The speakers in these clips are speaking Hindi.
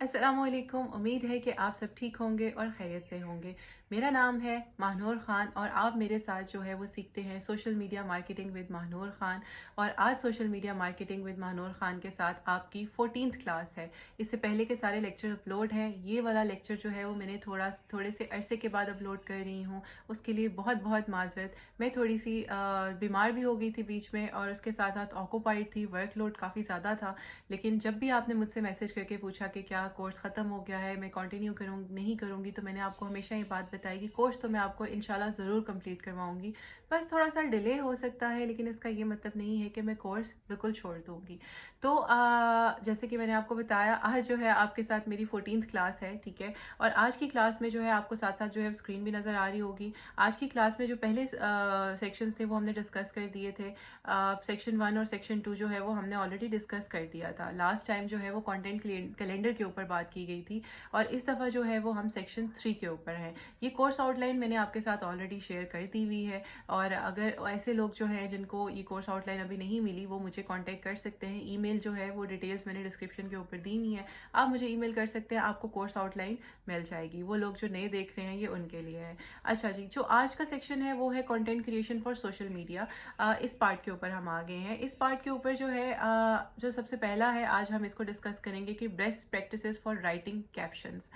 अस्सलामुअलैकुम। उम्मीद है कि आप सब ठीक होंगे और खैरियत से होंगे। मेरा नाम है महानूर ख़ान और आप मेरे साथ जो है वो सीखते हैं social media marketing with Mahnoor Khan. और आज social media marketing with Mahnoor Khan के साथ आपकी 14th क्लास है। इससे पहले के सारे लेक्चर अपलोड हैं। ये वाला लेक्चर जो है वो मैंने थोड़े से अरसे के बाद अपलोड कर रही हूँ। उसके लिए बहुत बहुत माजरत। मैं थोड़ी सी बीमार भी हो गई थी बीच में और उसके साथ साथ ऑक्यूपाइड थी, वर्कलोड काफ़ी ज़्यादा था। लेकिन जब भी आपने मुझसे मैसेज करके पूछा कि क्या कोर्स ख़त्म हो गया है, मैं कंटिन्यू करूँगी नहीं करूँगी, तो मैंने आपको हमेशा ये बात बताई कि कोर्स तो मैं आपको इंशाल्लाह ज़रूर कंप्लीट करवाऊँगी। बस थोड़ा सा डिले हो सकता है, लेकिन इसका ये मतलब नहीं है कि मैं कोर्स बिल्कुल छोड़ दूँगी। तो जैसे कि मैंने आपको बताया, आज जो है आपके साथ मेरी 14th क्लास है, ठीक है। और आज की क्लास में जो है आपको साथ साथ जो है स्क्रीन भी नज़र आ रही होगी। आज की क्लास में जो पहले सेक्शंस थे वो हमने डिस्कस कर दिए थे। सेक्शन 1 और सेक्शन 2 जो है वो हमने ऑलरेडी डिस्कस कर दिया था। लास्ट टाइम जो है वो कंटेंट कैलेंडर के ऊपर बात की गई थी और इस दफ़ा जो है वो हम सेक्शन 3 के ऊपर हैं। ये कोर्स आउटलाइन मैंने आपके साथ ऑलरेडी शेयर कर दी हुई है और अगर ऐसे लोग जो हैं जिनको ये कोर्स आउटलाइन अभी नहीं मिली, वो मुझे कॉन्टैक्ट कर सकते हैं। ईमेल जो है वो डिटेल्स मैंने डिस्क्रिप्शन के ऊपर दी हुई है, आप मुझे ईमेल कर सकते हैं, आपको कोर्स आउटलाइन मिल जाएगी। वो लोग जो नए देख रहे हैं ये उनके लिए है। अच्छा जी, जो आज का सेक्शन है वो है content creation for social media. इस पार्ट के ऊपर हम आ गए हैं। इस पार्ट के ऊपर जो है जो सबसे पहला है, आज हम इसको डिस्कस करेंगे कि best practices for writing captions.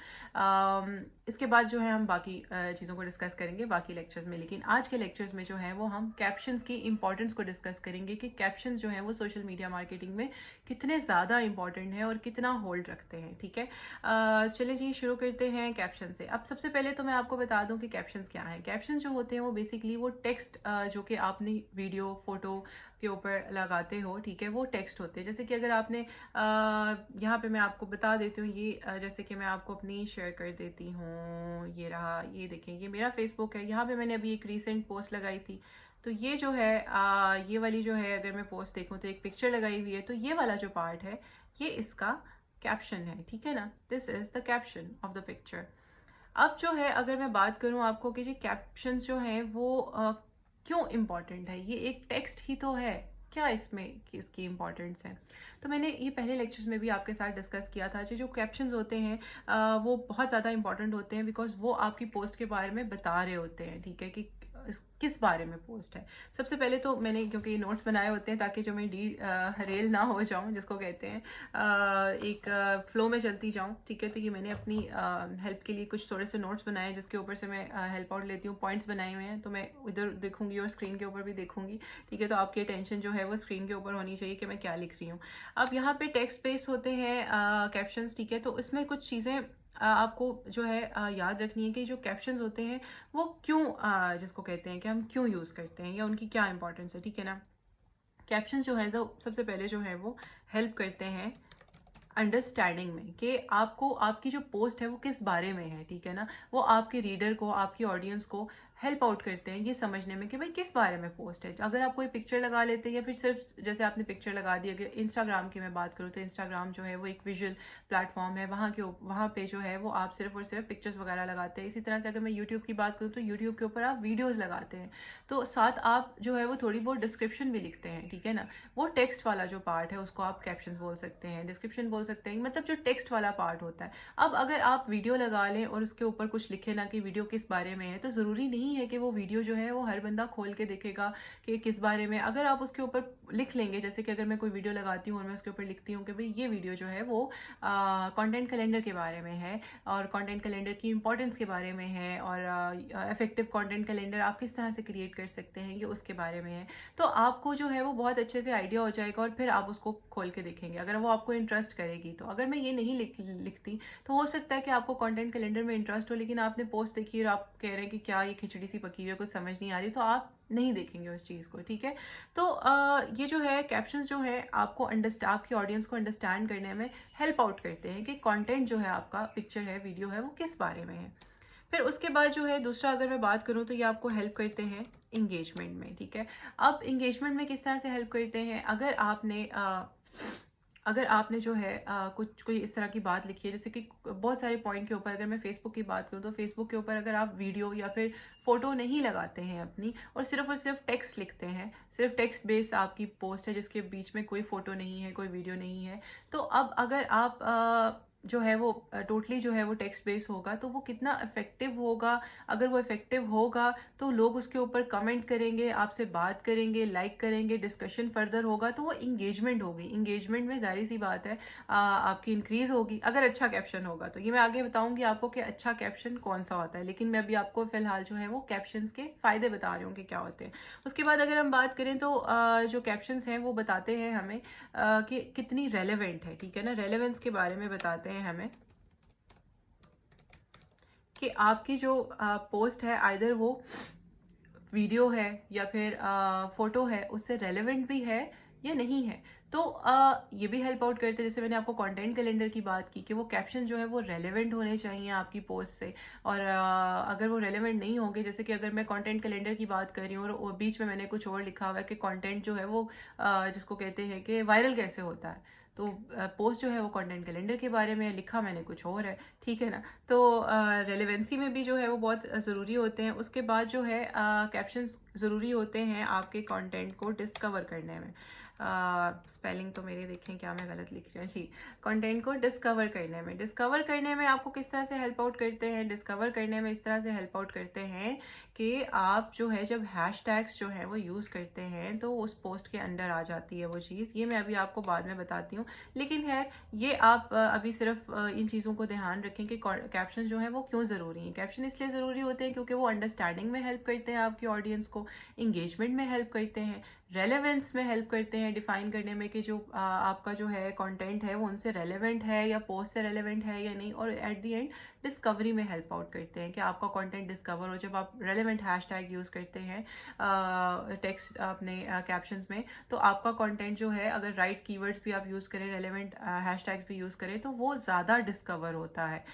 इसके बाद जो है हम बाकी चीज़ों को डिस्कस करेंगे बाकी लेक्चर्स में, लेकिन आज के लेक्चर्स में जो है वो हम कैप्शंस की इंपॉर्टेंस को डिस्कस करेंगे कि कैप्शंस जो है वो सोशल मीडिया मार्केटिंग में कितने ज़्यादा इंपॉर्टेंट है और कितना होल्ड रखते हैं, ठीक है। चलिए जी, शुरू करते हैं कैप्शन से। अब सबसे पहले तो मैं आपको बता दूं कि कैप्शंस क्या हैं। कैप्शंस जो होते हैं वो बेसिकली वो टेक्स्ट जो कि आपने वीडियो फोटो के ऊपर लगाते हो, ठीक है, वो टेक्स्ट होते हैं। जैसे कि अगर आपने यहाँ पे मैं आपको बता देती हूँ, ये जैसे कि मैं आपको अपनी शेयर कर देती हूँ, ये रहा, ये देखें, ये मेरा फेसबुक है। यहाँ पे मैंने अभी एक रिसेंट पोस्ट लगाई थी, तो ये जो है ये वाली जो है, अगर मैं पोस्ट देखूँ तो एक पिक्चर लगाई हुई है, तो ये वाला जो पार्ट है ये इसका कैप्शन है, ठीक है ना। This is the caption of the picture. अब जो है अगर मैं बात करूं आपको कि जी कैप्शंस जो हैं वो क्यों इम्पोर्टेंट है, ये एक टेक्स्ट ही तो है, क्या इसमें इसकी इम्पोर्टेंस है। तो मैंने ये पहले लेक्चर्स में भी आपके साथ डिस्कस किया था। जो कैप्शंस होते हैं वो बहुत ज़्यादा इंपॉर्टेंट होते हैं, बिकॉज वो आपकी पोस्ट के बारे में बता रहे होते हैं, ठीक है, कि किस बारे में पोस्ट है। सबसे पहले तो मैंने, क्योंकि नोट्स बनाए होते हैं ताकि जो मैं रेल ना हो जाऊं, जिसको कहते हैं एक फ्लो में चलती जाऊं, ठीक है। तो ये मैंने अपनी हेल्प के लिए कुछ थोड़े से नोट्स बनाए जिसके ऊपर से मैं हेल्प आउट लेती हूँ। पॉइंट्स बनाए हुए हैं, तो मैं उधर देखूंगी और स्क्रीन के ऊपर भी देखूंगी, ठीक है। तो आपकी अटेंशन जो है वो स्क्रीन के ऊपर होनी चाहिए कि मैं क्या लिख रही हूँ। अब यहाँ पे टेक्स्ट बेस्ड होते हैं कैप्शंस, ठीक है। तो इसमें कुछ चीज़ें आपको जो है याद रखनी है कि जो कैप्शंस होते हैं वो क्यों जिसको कहते हैं कि हम क्यों यूज़ करते हैं या उनकी क्या इंपॉर्टेंस है, ठीक है ना। कैप्शंस जो है तो सबसे पहले जो है वो हेल्प करते हैं अंडरस्टैंडिंग में कि आपको आपकी जो पोस्ट है वो किस बारे में है, ठीक है ना। वो आपके रीडर को, आपकी ऑडियंस को हेल्प आउट करते हैं ये समझने में कि भाई किस बारे में पोस्ट है। अगर आप कोई पिक्चर लगा लेते हैं या फिर सिर्फ जैसे आपने पिक्चर लगा दी, अगर इंस्टाग्राम की मैं बात करूँ तो इंस्टाग्राम जो है वो एक विजुअल प्लेटफॉर्म है, वहाँ पे जो है वो आप सिर्फ और सिर्फ पिक्चर्स वगैरह लगाते हैं। इसी तरह से अगर मैं यूट्यूब की बात करूँ तो यूट्यूब के ऊपर आप वीडियोज़ लगाते हैं, तो साथ आप जो है वो थोड़ी बहुत डिस्क्रिप्शन भी लिखते हैं, ठीक है ना। वो टेक्स्ट वाला जो पार्ट है उसको आप कैप्शन बोल सकते हैं, डिस्क्रिप्शन बोल सकते हैं, मतलब जो टेक्स्ट वाला पार्ट होता है। अब अगर आप वीडियो लगा लें और उसके ऊपर कुछ लिखे ना कि वीडियो किस बारे में है, तो ज़रूरी नहीं है कि वो वीडियो जो है वो हर बंदा खोल के देखेगा कि किस बारे में। अगर आप उसके ऊपर लिख लेंगे, जैसे कि अगर मैं कोई वीडियो लगाती हूँ और मैं उसके ऊपर लिखती हूँ कि भाई ये वीडियो जो है वो कंटेंट कैलेंडर के बारे में है और कंटेंट कैलेंडर की इंपॉर्टेंस के बारे में है और इफेक्टिव कंटेंट कैलेंडर आप किस तरह से क्रिएट कर सकते हैं ये उसके बारे में है, तो आपको जो है वो बहुत अच्छे से आइडिया हो जाएगा और फिर आप उसको खोल के देखेंगे अगर वो आपको इंटरेस्ट करेगी। तो अगर मैं ये नहीं लिखती तो हो सकता है कि आपको कंटेंट कैलेंडर में इंटरेस्ट हो, लेकिन आपने पोस्ट देखी और आप कह रहे हैं कि क्या ये खिचड़ी सी पकी हुई है, कुछ समझ नहीं आ रही, तो आप नहीं देखेंगे उस चीज़ को, ठीक है। तो ये जो है कैप्शंस जो है आपको आपकी ऑडियंस को अंडरस्टैंड करने में हेल्प आउट करते हैं कि कंटेंट जो है आपका, पिक्चर है, वीडियो है, वो किस बारे में है। फिर उसके बाद जो है दूसरा अगर मैं बात करूँ तो ये आपको हेल्प करते हैं इंगेजमेंट में, ठीक है। अब इंगेजमेंट में किस तरह से हेल्प करते हैं, अगर आपने जो है कुछ कोई इस तरह की बात लिखी है, जैसे कि बहुत सारे पॉइंट के ऊपर, अगर मैं फेसबुक की बात करूँ तो फेसबुक के ऊपर अगर आप वीडियो या फिर फोटो नहीं लगाते हैं अपनी और सिर्फ टेक्स्ट लिखते हैं, सिर्फ टेक्स्ट बेस्ड आपकी पोस्ट है जिसके बीच में कोई फोटो नहीं है, कोई वीडियो नहीं है, तो अब अगर आप जो है वो टोटली जो है वो टेक्स्ट बेस होगा, तो वो कितना इफेक्टिव होगा। अगर वो इफेक्टिव होगा तो लोग उसके ऊपर कमेंट करेंगे, आपसे बात करेंगे, लाइक करेंगे, डिस्कशन फर्दर होगा, तो वो इंगेजमेंट होगी। इंगेजमेंट में जाहिर सी बात है आपकी इंक्रीज होगी अगर अच्छा कैप्शन होगा। तो ये मैं आगे बताऊंगी आपको कि अच्छा कैप्शन कौन सा होता है, लेकिन मैं अभी आपको फिलहाल जो है वो कैप्शंस के फायदे बता रही हूँ कि क्या होते हैं। उसके बाद अगर हम बात करें तो जो कैप्शंस हैं वो बताते हैं हमें कि कितनी रेलेवेंट है, ठीक है ना। रेलेवेंस के बारे में बताते हैं हमें कि आपकी जो पोस्ट है, आइदर वो वीडियो है या फिर फोटो है, उससे रेलेवेंट भी है या नहीं है। तो ये भी हेल्प आउट करते हैं। जैसे मैंने आपको कंटेंट कैलेंडर की बात की कि वो कैप्शन जो है वो रेलेवेंट होने चाहिए आपकी पोस्ट से, और अगर वो रेलेवेंट नहीं होंगे, जैसे कि अगर मैं कंटेंट कैलेंडर की बात कर रही हूँ और बीच में मैंने कुछ और लिखा हुआ है कि कंटेंट जो है वो जिसको कहते हैं कि वायरल कैसे होता है, तो पोस्ट जो है वो कंटेंट कैलेंडर के बारे में लिखा मैंने कुछ और है, ठीक है ना। तो रेलेवेंसी में भी जो है वो बहुत ज़रूरी होते हैं। उसके बाद जो है कैप्शंस ज़रूरी होते हैं आपके कंटेंट को डिस्कवर करने में। स्पेलिंग तो मेरे देखें क्या मैं गलत लिख रही हूँ जी। कंटेंट को डिस्कवर करने में आपको किस तरह से हेल्प आउट करते हैं, डिस्कवर करने में इस तरह से हेल्प आउट करते हैं कि आप जो है जब हैशटैग्स जो है वो यूज़ करते हैं तो उस पोस्ट के अंडर आ जाती है वो चीज़। ये मैं अभी आपको बाद में बताती हूँ, लेकिन खैर ये आप अभी सिर्फ इन चीज़ों को ध्यान रखें कि कैप्शन जो है वो क्यों ज़रूरी हैं। कैप्शन इसलिए ज़रूरी होते हैं क्योंकि वो अंडरस्टैंडिंग में हेल्प करते हैं आपकी ऑडियंस को, इंगेजमेंट में हेल्प करते हैं, रेलेवेंस में हेल्प करते हैं डिफाइन करने में कि जो आपका जो है कंटेंट है वो उनसे रेलेवेंट है या पोस्ट से रेलेवेंट है या नहीं, और एट द एंड डिस्कवरी में हेल्प आउट करते हैं कि आपका कंटेंट डिस्कवर हो। जब आप रेलेवेंट हैशटैग यूज़ करते हैं टेक्स्ट अपने कैप्शंस में, तो आपका कंटेंट जो है, अगर राइट कीवर्ड्स भी आप यूज़ करें, रेलेवेंट हैशटैग्स भी यूज़ करें, तो वो ज़्यादा डिस्कवर होता है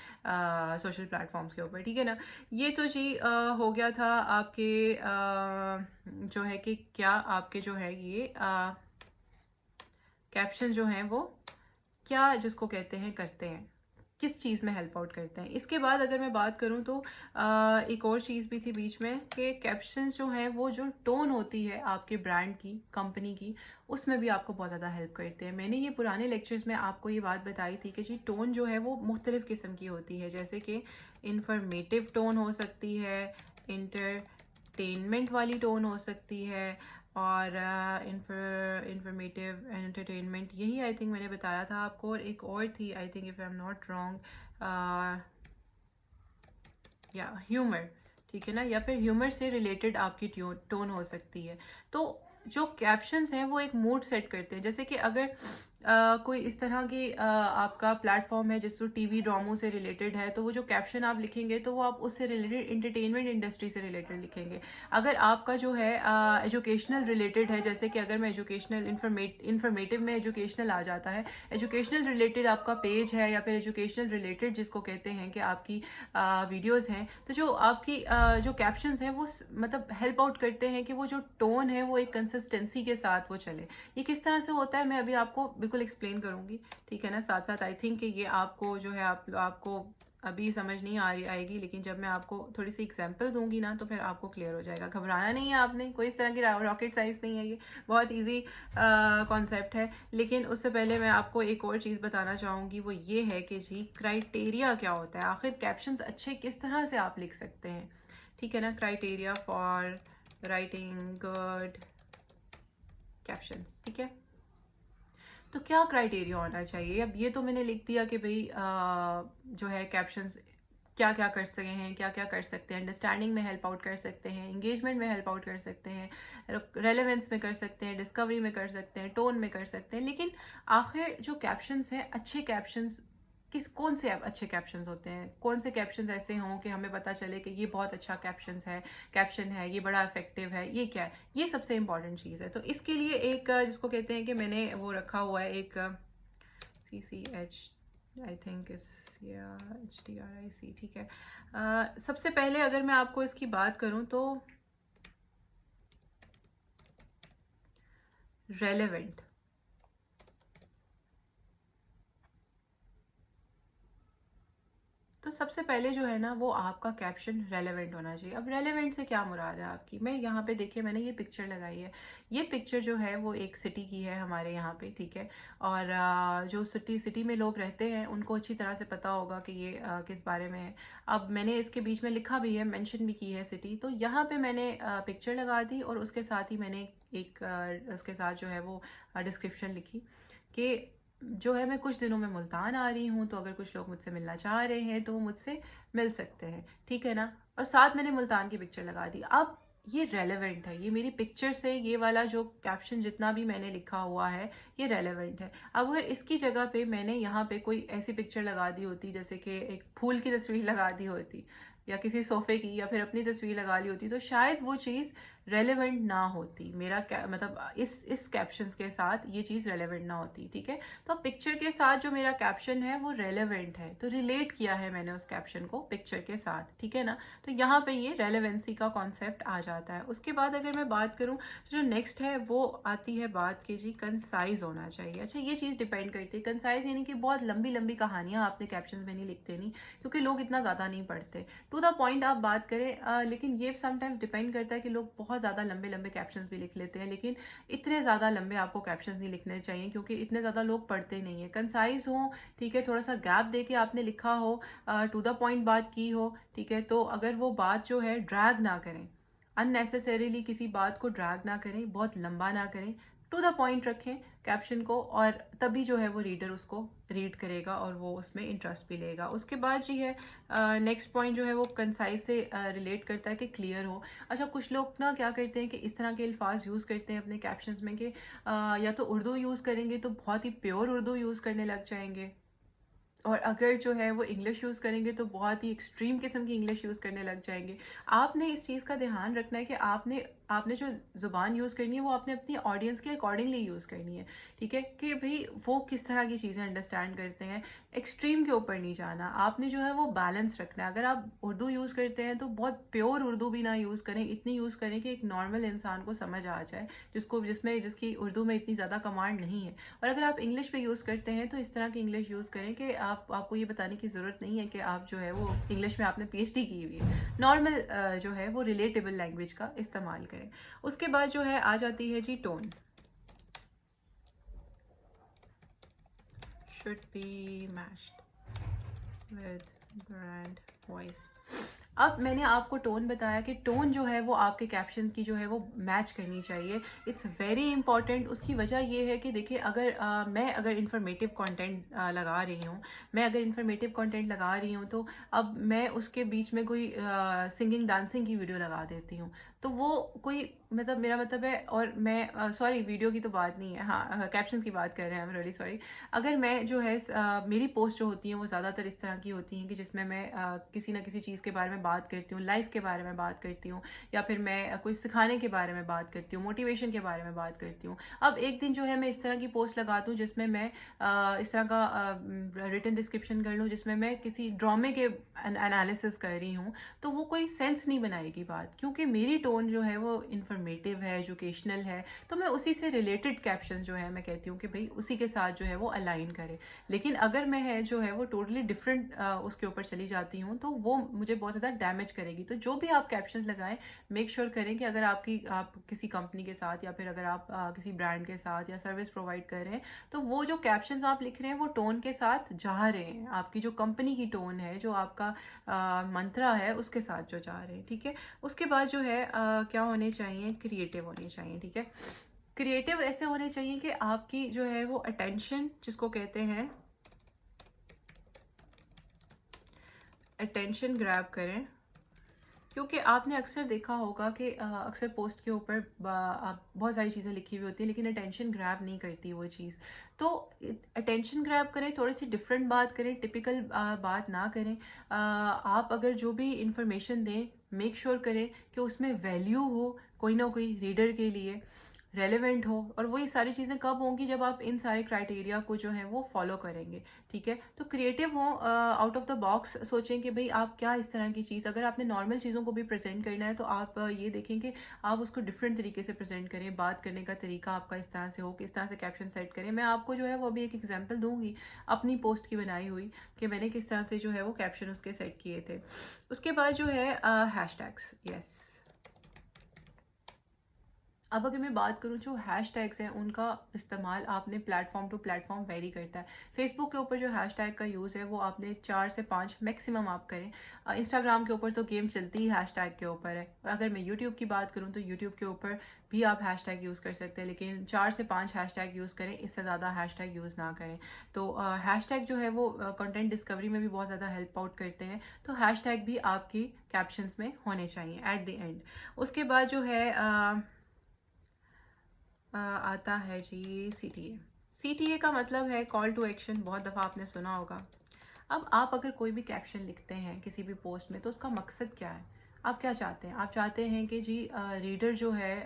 सोशल प्लेटफॉर्म्स के ऊपर, ठीक है ना। ये तो जी हो गया था आपके जो है कि क्या आपके जो है ये कैप्शन जो हैं वो क्या जिसको कहते हैं करते हैं, किस चीज़ में हेल्प आउट करते हैं। इसके बाद अगर मैं बात करूं तो एक और चीज़ भी थी बीच में कि कैप्शंस जो हैं वो जो टोन होती है आपके ब्रांड की, कंपनी की, उसमें भी आपको बहुत ज़्यादा हेल्प करते हैं। मैंने ये पुराने लेक्चर्स में आपको ये बात बताई थी कि जी टोन जो है वो मुख्तलिफ़ किस्म की होती है, जैसे कि इंफॉर्मेटिव टोन हो सकती है, इंटरटेनमेंट वाली टोन हो सकती है, और इंफॉर्मेटिव एंटरटेनमेंट, यही आई थिंक मैंने बताया था आपको। और एक और थी I think, if I am not wrong, या ह्यूमर, ठीक है ना, या फिर ह्यूमर से रिलेटेड आपकी टोन हो सकती है। तो जो कैप्शंस हैं वो एक मूड सेट करते हैं। जैसे कि अगर कोई इस तरह की आपका प्लेटफॉर्म है जिसको टीवी ड्रामों से रिलेटेड है, तो वो जो कैप्शन आप लिखेंगे तो वो आप उससे रिलेटेड इंटरटेनमेंट इंडस्ट्री से रिलेटेड लिखेंगे। अगर आपका जो है एजुकेशनल रिलेटेड है, जैसे कि अगर मैं एजुकेशनल इंफॉर्मेटिव में एजुकेशनल आ जाता है, एजुकेशनल रिलेटेड आपका पेज है या फिर एजुकेशनल रिलेटेड जिसको कहते हैं कि आपकी वीडियोस हैं, तो जो आपकी जो कैप्शंस हैं वो मतलब हेल्प आउट करते हैं कि वो जो टोन है वो एक कंसिस्टेंसी के साथ वो चले। ये किस तरह से होता है मैं अभी आपको बिल्कुल एक्सप्लेन करूंगी, ठीक है ना। साथ साथ आई थिंक कि ये आपको जो है आपको अभी समझ नहीं आएगी, लेकिन जब मैं आपको थोड़ी सी एग्जांपल दूंगी ना तो फिर आपको क्लियर हो जाएगा। घबराना नहीं है आपने, कोई इस तरह की रॉकेट साइंस नहीं है, ये बहुत इजी कॉन्सेप्ट है। लेकिन उससे पहले मैं आपको एक और चीज़ बताना चाहूँगी, वो ये है कि जी क्राइटेरिया क्या होता है, आखिर कैप्शंस अच्छे किस तरह से आप लिख सकते हैं, ठीक है ना। Criteria for writing good captions, ठीक है। तो क्या क्राइटेरिया होना चाहिए। अब ये तो मैंने लिख दिया कि भाई जो है कैप्शंस क्या क्या कर सकते हैं, क्या क्या कर सकते हैं, अंडरस्टैंडिंग में हेल्प आउट कर सकते हैं, इंगेजमेंट में हेल्प आउट कर सकते हैं, रेलेवेंस में कर सकते हैं, डिस्कवरी में कर सकते हैं, टोन में कर सकते हैं। लेकिन आखिर जो कैप्शंस हैं, अच्छे कैप्शंस कौन से अच्छे कैप्शंस होते हैं, कौन से कैप्शंस ऐसे हों कि हमें पता चले कि ये बहुत अच्छा कैप्शन है, ये बड़ा इफेक्टिव है, ये क्या है, ये सबसे इंपॉर्टेंट चीज़ है। तो इसके लिए एक जिसको कहते हैं कि मैंने वो रखा हुआ है एक CCH, आई थिंक इस या HTRIC, ठीक है। सबसे पहले अगर मैं आपको इसकी बात करूं तो रेलेवेंट, तो सबसे पहले जो है ना वो आपका कैप्शन रेलेवेंट होना चाहिए। अब रेलेवेंट से क्या मुराद है आपकी, मैं यहाँ पे देखिए मैंने ये पिक्चर लगाई है। ये पिक्चर जो है वो एक सिटी की है हमारे यहाँ पे, ठीक है। और जो सिटी में लोग रहते हैं उनको अच्छी तरह से पता होगा कि ये किस बारे में है। अब मैंने इसके बीच में लिखा भी है, मेंशन भी की है सिटी, तो यहाँ पे मैंने पिक्चर लगा दी और उसके साथ ही मैंने एक उसके साथ जो है वो डिस्क्रिप्शन लिखी कि जो है मैं कुछ दिनों में मुल्तान आ रही हूँ, तो अगर कुछ लोग मुझसे मिलना चाह रहे हैं तो वो मुझसे मिल सकते हैं, ठीक है ना। और साथ मैंने मुल्तान की पिक्चर लगा दी। अब ये रेलेवेंट है, ये मेरी पिक्चर से ये वाला जो कैप्शन जितना भी मैंने लिखा हुआ है ये रेलेवेंट है। अब अगर इसकी जगह पे मैंने यहाँ पे कोई ऐसी पिक्चर लगा दी होती जैसे कि एक फूल की तस्वीर लगा दी होती या किसी सोफे की या फिर अपनी तस्वीर लगा ली होती, तो शायद वो चीज़ रेलेवेंट ना होती। मेरा मतलब इस कैप्शन के साथ ये चीज़ रेलेवेंट ना होती, ठीक है। तो पिक्चर के साथ जो मेरा कैप्शन है वो रेलेवेंट है, तो रिलेट किया है मैंने उस कैप्शन को पिक्चर के साथ, ठीक है ना। तो यहाँ पे ये रेलेवेंसी का कॉन्सेप्ट आ जाता है। उसके बाद अगर मैं बात करूँ तो जो नेक्स्ट है वो आती है बात की जी कंसाइज होना चाहिए। अच्छा, ये चीज़ डिपेंड करती है कंसाइज, यानी कि बहुत लंबी लंबी कहानियाँ आपने कैप्शन में नहीं लिखते नहीं, क्योंकि लोग इतना ज़्यादा नहीं पढ़ते। टू द पॉइंट आप बात करें, लेकिन ये समटाइम्स डिपेंड करता है कि लोग बहुत ज़्यादा लंबे लंबे कैप्शंस भी लिख लेते हैं, लेकिन इतने ज़्यादा लंबे आपको कैप्शंस नहीं लिखने चाहिए क्योंकि इतने ज़्यादा लोग पढ़ते नहीं है। कंसाइज हो, ठीक है, थोड़ा सा गैप दे के आपने लिखा हो, टू द पॉइंट बात की हो, ठीक है। तो अगर वो बात जो है ड्रैग ना करें, अननेसेसरीली किसी बात को ड्रैग ना करें, बहुत लंबा ना करें, टू द पॉइंट रखें कैप्शन को, और तभी जो है वो रीडर उसको रीड करेगा और वो उसमें इंटरेस्ट भी लेगा। उसके बाद जी है नेक्स्ट पॉइंट जो है वो कंसाइज से रिलेट करता है कि क्लियर हो। अच्छा, कुछ लोग ना क्या करते हैं कि इस तरह के अल्फाज यूज़ करते हैं अपने कैप्शंस में कि या तो उर्दू यूज़ करेंगे तो बहुत ही प्योर उर्दू यूज़ करने लग जाएंगे, और अगर जो है वो इंग्लिश यूज़ करेंगे तो बहुत ही एक्सट्रीम किस्म की इंग्लिश यूज़ करने लग जाएंगे। आपने इस चीज़ का ध्यान रखना है कि आपने जो ज़ुबान यूज़ करनी है वो आपने अपनी ऑडियंस के अकॉर्डिंगली यूज़ करनी है, ठीक है, कि भाई वो किस तरह की चीज़ें अंडरस्टैंड करते हैं। एक्सट्रीम के ऊपर नहीं जाना, आपने जो है वो बैलेंस रखना है। अगर आप उर्दू यूज़ करते हैं तो बहुत प्योर उर्दू भी ना यूज़ करें, इतनी यूज़ करें कि एक नॉर्मल इंसान को समझ आ जाए, जिसकी उर्दू में इतनी ज़्यादा कमांड नहीं है। और अगर आप इंग्लिश पे यूज़ करते हैं तो इस तरह की इंग्लिश यूज़ करें कि आपको ये बताने की ज़रूरत नहीं है कि आप जो है वो इंग्लिश में आपने पीएचडी की हुई है। नॉर्मल जो है वो रिलेटेबल लैंग्वेज का इस्तेमाल करें। उसके बाद जो है आ जाती है जी tone. Should be matched with brand voice. अब मैंने आपको टोन बताया कि टोन जो है वो आपके कैप्शन की जो है वो मैच करनी चाहिए। It's very important. उसकी वजह ये है कि देखिए, मैं अगर इंफॉर्मेटिव कंटेंट लगा रही हूँ, तो अब मैं उसके बीच में कोई सिंगिंग डांसिंग की वीडियो लगा देती हूँ, तो वो कोई मतलब मेरा मतलब है, और मैं सॉरी वीडियो की तो बात नहीं है, हाँ कैप्शन की बात कर रहे हैं, आई एम रियली सॉरी। अगर मैं जो है मेरी पोस्ट जो होती हैं वो ज़्यादातर इस तरह की होती हैं कि जिसमें मैं किसी ना किसी चीज़ के बारे में बात करती हूँ, लाइफ के बारे में बात करती हूँ, या फिर मैं कोई सिखाने के बारे में बात करती हूँ, मोटिवेशन के बारे में बात करती हूँ। अब एक दिन जो है मैं इस तरह की पोस्ट लगाती हूँ जिसमें मैं इस तरह का रिटन डिस्क्रिप्शन कर लूँ जिसमें मैं किसी ड्रामे के एनालिसिस कर रही हूँ, तो वो कोई सेंस नहीं बनाएगी बात, क्योंकि मेरी टोन जो है वो इन्फॉर्मेटिव है, एजुकेशनल है। तो मैं उसी से रिलेटेड कैप्शन जो है मैं कहती हूँ कि भाई उसी के साथ जो है वो अलाइन करे। लेकिन अगर मैं है जो है वो टोटली डिफरेंट उसके ऊपर चली जाती हूँ तो वो मुझे बहुत ज़्यादा डैमेज करेगी। तो जो भी आप कैप्शन लगाएं, मेक श्योर करें कि अगर आप किसी कंपनी के साथ या फिर अगर आप किसी ब्रांड के साथ या सर्विस प्रोवाइड कर रहे हैं, तो वो जो कैप्शन आप लिख रहे हैं वो टोन के साथ जा रहे हैं, आपकी जो कंपनी की टोन है, जो आपका मंत्रा है, उसके साथ जो जा रहे हैं, ठीक है। उसके बाद जो है क्या होने चाहिए, क्रिएटिव होने चाहिए, ठीक है। क्रिएटिव ऐसे होने चाहिए कि आपकी जो है वो अटेंशन, जिसको कहते हैं अटेंशन ग्रैब करें, क्योंकि आपने अक्सर देखा होगा कि अक्सर पोस्ट के ऊपर आप बहुत सारी चीज़ें लिखी हुई होती हैं लेकिन अटेंशन ग्रैब नहीं करती वो चीज़। तो अटेंशन ग्रैब करें, थोड़ी सी डिफरेंट बात करें, टिपिकल बात ना करें। आप अगर जो भी इंफॉर्मेशन दें, मेक श्योर करें कि उसमें वैल्यू हो कोई ना कोई रीडर के लिए। रेलेवेंट हो, और वही सारी चीज़ें कब होंगी जब आप इन सारे क्राइटेरिया को जो है वो फॉलो करेंगे। ठीक है, तो क्रिएटिव हो, आउट ऑफ द बॉक्स सोचें कि भाई आप क्या इस तरह की चीज़, अगर आपने नॉर्मल चीज़ों को भी प्रेजेंट करना है तो आप ये देखें कि आप उसको डिफरेंट तरीके से प्रेजेंट करें, बात करने का तरीका आपका इस तरह से हो, किस तरह से कैप्शन सेट करें। मैं आपको जो है वो अभी एक एग्जाम्पल दूंगी अपनी पोस्ट की बनाई हुई कि मैंने किस तरह से जो है वो कैप्शन उसके सेट किए थे। उसके बाद जो है हैशटैग्स, यस। अब अगर मैं बात करूँ, जो हैशटैग्स हैं उनका इस्तेमाल आपने प्लेटफॉर्म टू प्लेटफॉर्म वेरी करता है। फेसबुक के ऊपर जो हैशटैग का यूज़ है वो आपने 4 से 5 मैक्सिमम आप करें। इंस्टाग्राम के ऊपर तो गेम चलती ही हैशटैग के ऊपर है। अगर मैं यूट्यूब की बात करूँ तो यूट्यूब के ऊपर भी आप हैशटैग यूज़ कर सकते हैं, लेकिन 4 से 5 हैशटैग यूज़ करें, इससे ज़्यादा हैशटैग यूज़ ना करें। तो हैशटैग जो है वो कंटेंट डिस्कवरी में भी बहुत ज़्यादा हेल्प आउट करते हैं। तो हैशटैग भी आपकी कैप्शंस में होने चाहिए एट द एंड। उसके बाद जो है आता है जी CTA। CTA का मतलब है कॉल टू एक्शन, बहुत दफ़ा आपने सुना होगा। अब आप अगर कोई भी कैप्शन लिखते हैं किसी भी पोस्ट में तो उसका मकसद क्या है? आप क्या चाहते हैं? आप चाहते हैं कि जी रीडर जो है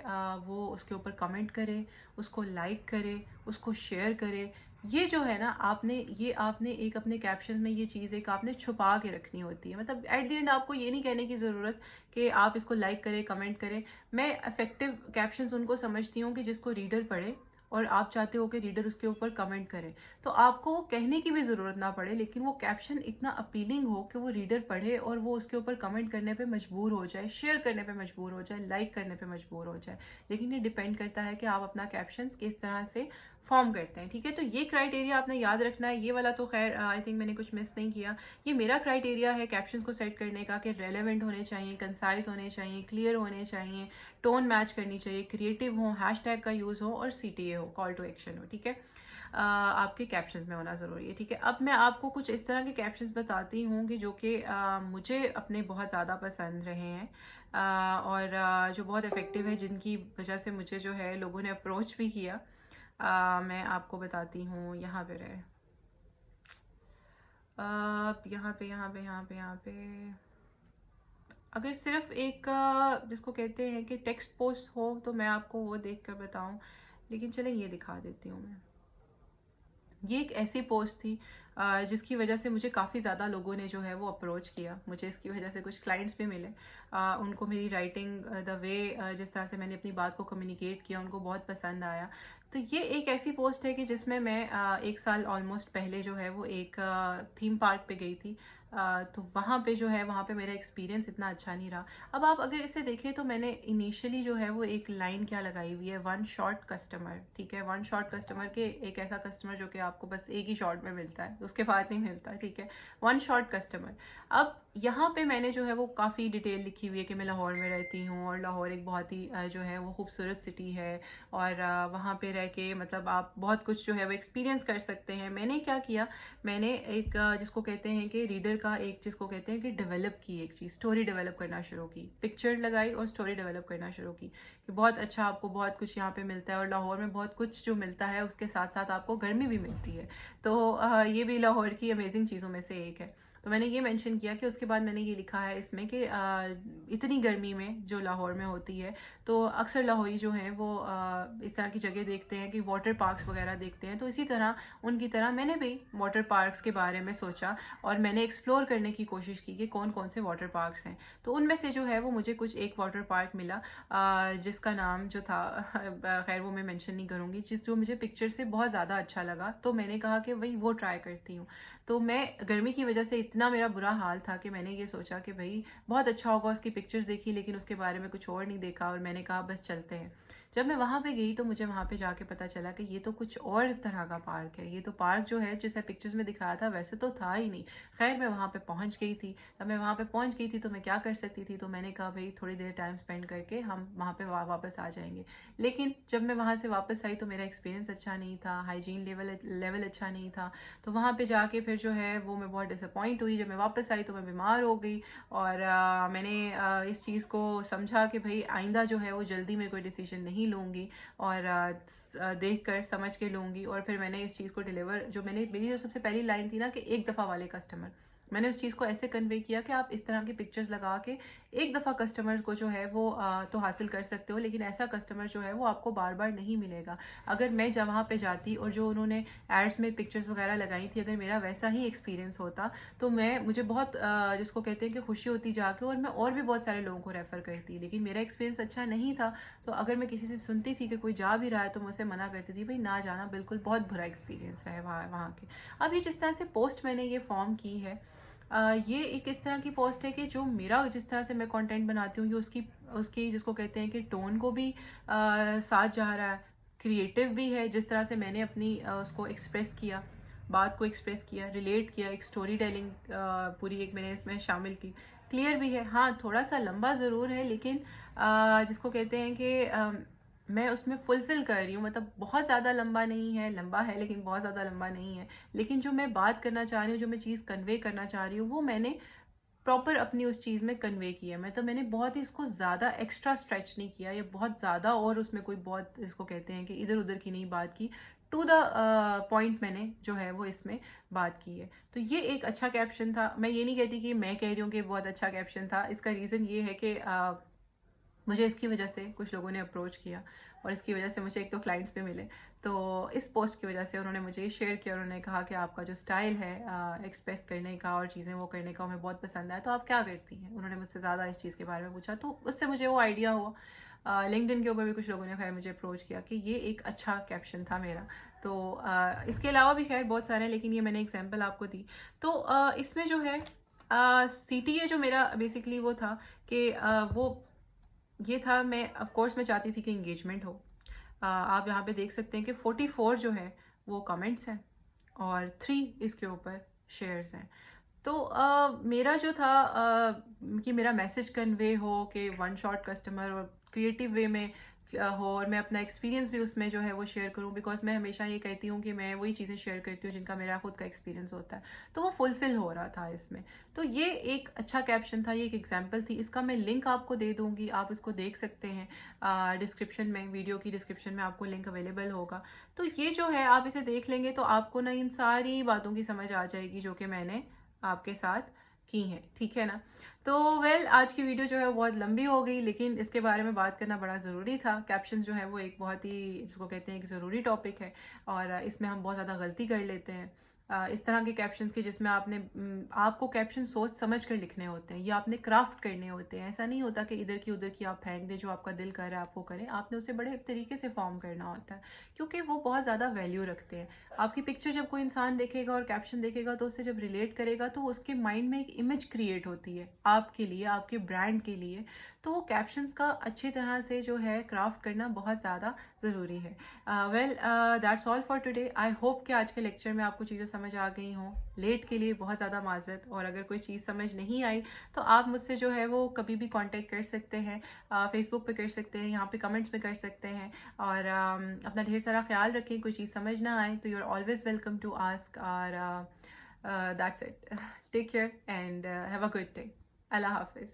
वो उसके ऊपर कमेंट करे, उसको लाइक करे, उसको शेयर करे। ये जो है ना, आपने एक अपने कैप्शन में ये चीज़ एक आपने छुपा के रखनी होती है। मतलब एट द एंड आपको ये नहीं कहने की ज़रूरत कि आप इसको लाइक करें, कमेंट करें। मैं इफेक्टिव कैप्शंस उनको समझती हूँ कि जिसको रीडर पढ़े और आप चाहते हो कि रीडर उसके ऊपर कमेंट करे। तो आपको वो कहने की भी ज़रूरत ना पड़े, लेकिन वो कैप्शन इतना अपीलिंग हो कि वो रीडर पढ़े और वो उसके ऊपर कमेंट करने पे मजबूर हो जाए, शेयर करने पे मजबूर हो जाए, लाइक करने पे मजबूर हो जाए। लेकिन ये डिपेंड करता है कि आप अपना कैप्शन किस तरह से फॉर्म करते हैं। ठीक है, तो ये क्राइटेरिया आपने याद रखना है। ये वाला तो खैर आई थिंक मैंने कुछ मिस नहीं किया। ये मेरा क्राइटेरिया है कैप्शंस को सेट करने का कि रेलेवेंट होने चाहिए, कंसाइज होने चाहिए, क्लियर होने चाहिए, टोन मैच करनी चाहिए, क्रिएटिव हो, हैशटैग का यूज़ हो और CTA हो, कॉल टू एक्शन हो। ठीक है, आपके कैप्शंस में होना ज़रूरी है। ठीक है, अब मैं आपको कुछ इस तरह के कैप्शंस बताती हूँ कि जो कि मुझे अपने बहुत ज़्यादा पसंद रहे हैं और जो बहुत इफ़ेक्टिव है, जिनकी वजह से मुझे जो है लोगों ने अप्रोच भी किया। मैं आपको बताती हूँ, यहाँ पे रहे, यहाँ पे अगर सिर्फ एक जिसको कहते हैं कि टेक्स्ट पोस्ट हो तो मैं आपको वो देख कर बताऊं, लेकिन चले ये दिखा देती हूँ मैं। ये एक ऐसी पोस्ट थी जिसकी वजह से मुझे काफ़ी ज़्यादा लोगों ने जो है वो अप्रोच किया। मुझे इसकी वजह से कुछ क्लाइंट्स भी मिले। उनको मेरी राइटिंग द वे जिस तरह से मैंने अपनी बात को कम्युनिकेट किया उनको बहुत पसंद आया। तो ये एक ऐसी पोस्ट है कि जिसमें मैं 1 साल ऑलमोस्ट पहले जो है वो एक थीम पार्क पे गई थी। तो वहाँ पे जो है वहाँ पे मेरा एक्सपीरियंस इतना अच्छा नहीं रहा। अब आप अगर इसे देखें तो मैंने इनिशियली जो है वो एक लाइन क्या लगाई हुई है, वन शॉट कस्टमर। ठीक है, वन शॉट कस्टमर के एक ऐसा कस्टमर जो कि आपको बस एक ही शॉट में मिलता है, उसके बाद नहीं मिलता। ठीक है, वन शॉट कस्टमर। अब यहाँ पे मैंने जो है वो काफ़ी डिटेल लिखी हुई है कि मैं लाहौर में रहती हूँ और लाहौर एक बहुत ही जो है वो खूबसूरत सिटी है और वहाँ पे रह के मतलब आप बहुत कुछ जो है वो एक्सपीरियंस कर सकते हैं। मैंने क्या किया, मैंने एक जिसको कहते हैं कि रीडर का एक जिसको कहते हैं कि डेवलप की एक चीज़, स्टोरी डेवलप करना शुरू की, पिक्चर लगाई और स्टोरी डेवलप करना शुरू की कि बहुत अच्छा आपको बहुत कुछ यहाँ पे मिलता है और लाहौर में बहुत कुछ जो मिलता है उसके साथ साथ आपको गर्मी भी मिलती है। तो ये भी लाहौर की अमेजिंग चीज़ों में से एक है। तो मैंने ये मेंशन किया कि उसके बाद मैंने ये लिखा है इसमें कि इतनी गर्मी में जो लाहौर में होती है तो अक्सर लाहौरी जो हैं वो इस तरह की जगह देखते हैं कि वाटर पार्क्स वगैरह देखते हैं। तो इसी तरह उनकी तरह मैंने भी वाटर पार्क्स के बारे में सोचा और मैंने एक्सप्लोर करने की कोशिश की कि कौन कौन से वाटर पार्क्स हैं। तो उनमें से जो है वो मुझे कुछ एक वाटर पार्क मिला जिसका नाम जो था खैर वो मैं मेंशन नहीं करूँगी, जो मुझे पिक्चर से बहुत ज़्यादा अच्छा लगा। तो मैंने कहा कि भाई वो ट्राई करती हूँ। तो मैं गर्मी की वजह से इतना मेरा बुरा हाल था कि मैंने ये सोचा कि भाई बहुत अच्छा होगा, उसकी पिक्चर्स देखी लेकिन उसके बारे में कुछ और नहीं देखा और मैंने कहा बस चलते हैं। जब मैं वहाँ पे गई तो मुझे वहाँ पे जाके पता चला कि ये तो कुछ और तरह का पार्क है। ये तो पार्क जो है जैसे पिक्चर्स में दिखाया था वैसे तो था ही नहीं। खैर मैं वहाँ पे पहुँच गई थी। जब मैं वहाँ पे पहुँच गई थी तो मैं क्या कर सकती थी, तो मैंने कहा भाई थोड़ी देर टाइम स्पेंड करके हम वहाँ पे वापस आ जाएंगे। लेकिन जब मैं वहाँ से वापस आई तो मेरा एक्सपीरियंस अच्छा नहीं था, हाइजीन लेवल अच्छा नहीं था। तो वहाँ पे जाके फिर जो है वो मैं बहुत डिसअपॉइंट हुई। जब मैं वापस आई तो मैं बीमार हो गई और मैंने इस चीज़ को समझा कि भाई आइंदा जो है वो जल्दी में कोई डिसीजन नहीं लूँगी और देख कर समझ के लूँगी। और फिर मैंने इस चीज़ को डिलीवर, जो मेरी जो सबसे पहली लाइन थी ना कि एक दफ़ा वाले कस्टमर, मैंने उस चीज़ को ऐसे कन्वे किया कि आप इस तरह की पिक्चर्स लगा के एक दफ़ा कस्टमर को जो है वो तो हासिल कर सकते हो, लेकिन ऐसा कस्टमर जो है वो आपको बार बार नहीं मिलेगा। अगर मैं जब वहाँ पे जाती और जो उन्होंने एड्स में पिक्चर्स वगैरह लगाई थी, अगर मेरा वैसा ही एक्सपीरियंस होता तो मुझे बहुत जिसको कहते हैं कि खुशी होती जाके, और मैं और भी बहुत सारे लोगों को रेफ़र करती। लेकिन मेरा एक्सपीरियंस अच्छा नहीं था, तो अगर मैं किसी से सुनती थी कि कोई जा भी रहा है तो मैं उसे मना करती थी, भाई ना जाना, बिल्कुल बहुत बुरा एक्सपीरियंस रहा है वहाँ के। अब ये जिस तरह से पोस्ट मैंने ये फॉर्म की है, ये एक इस तरह की पोस्ट है कि जो मेरा जिस तरह से मैं कंटेंट बनाती हूँ, ये उसकी उसकी जिसको कहते हैं कि टोन को भी साथ जा रहा है, क्रिएटिव भी है, जिस तरह से मैंने अपनी उसको एक्सप्रेस किया, बात को एक्सप्रेस किया, रिलेट किया, एक स्टोरी टेलिंग पूरी एक मैंने इसमें शामिल की। क्लियर भी है, हाँ थोड़ा सा लंबा ज़रूर है, लेकिन जिसको कहते हैं कि मैं उसमें फुलफिल कर रही हूँ, मतलब बहुत ज़्यादा लंबा नहीं है, लंबा है लेकिन बहुत ज़्यादा लंबा नहीं है। लेकिन जो मैं बात करना चाह रही हूँ, जो मैं चीज़ कन्वे करना चाह रही हूँ, वो मैंने प्रॉपर अपनी उस चीज़ में कन्वे किया। मतलब मैंने बहुत ही इसको ज़्यादा एक्स्ट्रा स्ट्रेच नहीं किया, या बहुत ज़्यादा और उसमें कोई बहुत जिसको कहते हैं कि इधर उधर की नहीं बात की। टू द पॉइंट मैंने जो है वो इसमें बात की है। तो ये एक अच्छा कैप्शन था। मैं ये नहीं कहती कि मैं कह रही हूँ कि बहुत अच्छा कैप्शन था। इसका रीज़न ये है कि मुझे इसकी वजह से कुछ लोगों ने अप्रोच किया, और इसकी वजह से मुझे एक तो क्लाइंट्स भी मिले। तो इस पोस्ट की वजह से उन्होंने मुझे ये शेयर किया, उन्होंने कहा कि आपका जो स्टाइल है एक्सप्रेस करने का और चीज़ें वो करने का, हमें बहुत पसंद आया, तो आप क्या करती हैं? उन्होंने मुझसे ज़्यादा इस चीज़ के बारे में पूछा, तो उससे मुझे वो आइडिया हुआ। लिंक्डइन के ऊपर भी कुछ लोगों ने खैर मुझे अप्रोच किया कि ये एक अच्छा कैप्शन था मेरा। तो इसके अलावा भी खैर बहुत सारे हैं, लेकिन ये मैंने एग्जाम्पल आपको दी। तो इसमें जो है CTA जो मेरा बेसिकली वो था कि वो ये था, मैं ऑफ कोर्स मैं चाहती थी कि एंगेजमेंट हो। आप यहाँ पे देख सकते हैं कि 44 जो है वो कमेंट्स हैं और 3 इसके ऊपर शेयर्स हैं। तो मेरा जो था कि मेरा मैसेज कन्वे हो कि वन शॉट कस्टमर और क्रिएटिव वे में हो, और मैं अपना एक्सपीरियंस भी उसमें जो है वो शेयर करूं, बिकॉज मैं हमेशा ये कहती हूँ कि मैं वही चीज़ें शेयर करती हूँ जिनका मेरा खुद का एक्सपीरियंस होता है। तो वो फुलफिल हो रहा था इसमें। तो ये एक अच्छा कैप्शन था, ये एक एग्जाम्पल थी। इसका मैं लिंक आपको दे दूंगी, आप इसको देख सकते हैं डिस्क्रिप्शन में, वीडियो की डिस्क्रिप्शन में आपको लिंक अवेलेबल होगा। तो ये जो है आप इसे देख लेंगे तो आपको ना इन सारी बातों की समझ आ जाएगी जो कि मैंने आपके साथ की हैं, ठीक है ना। तो आज की वीडियो जो है वो बहुत लंबी हो गई, लेकिन इसके बारे में बात करना बड़ा ज़रूरी था। कैप्शंस जो है वो एक बहुत ही जिसको कहते हैं एक ज़रूरी टॉपिक है, और इसमें हम बहुत ज़्यादा गलती कर लेते हैं। इस तरह के कैप्शंस की जिसमें आपको कैप्शन सोच समझ कर लिखने होते हैं, या आपने क्राफ्ट करने होते हैं। ऐसा नहीं होता कि इधर की उधर की आप फेंक दें, जो आपका दिल कर रहा है आप वो करें। आपने उसे बड़े तरीके से फॉर्म करना होता है, क्योंकि वो बहुत ज़्यादा वैल्यू रखते हैं। आपकी पिक्चर जब कोई इंसान देखेगा और कैप्शन देखेगा, तो उससे जब रिलेट करेगा तो उसके माइंड में एक इमेज क्रिएट होती है आपके लिए, आपके ब्रांड के लिए। तो वो कैप्शंस का अच्छी तरह से जो है क्राफ्ट करना बहुत ज़्यादा ज़रूरी है। That's all for today. I hope कि आज के लेक्चर में आपको चीज़ें समझ आ गई हों। लेट के लिए बहुत ज़्यादा माजरत, और अगर कोई चीज़ समझ नहीं आई तो आप मुझसे जो है वो कभी भी कांटेक्ट कर सकते हैं, फेसबुक पे कर सकते हैं, यहाँ पे कमेंट्स में कर सकते हैं। और अपना ढेर सारा ख्याल रखें। कोई चीज़ समझ ना आए तो you are always welcome to ask. और that's it. Take care and have a good day. Allah हाफिज़।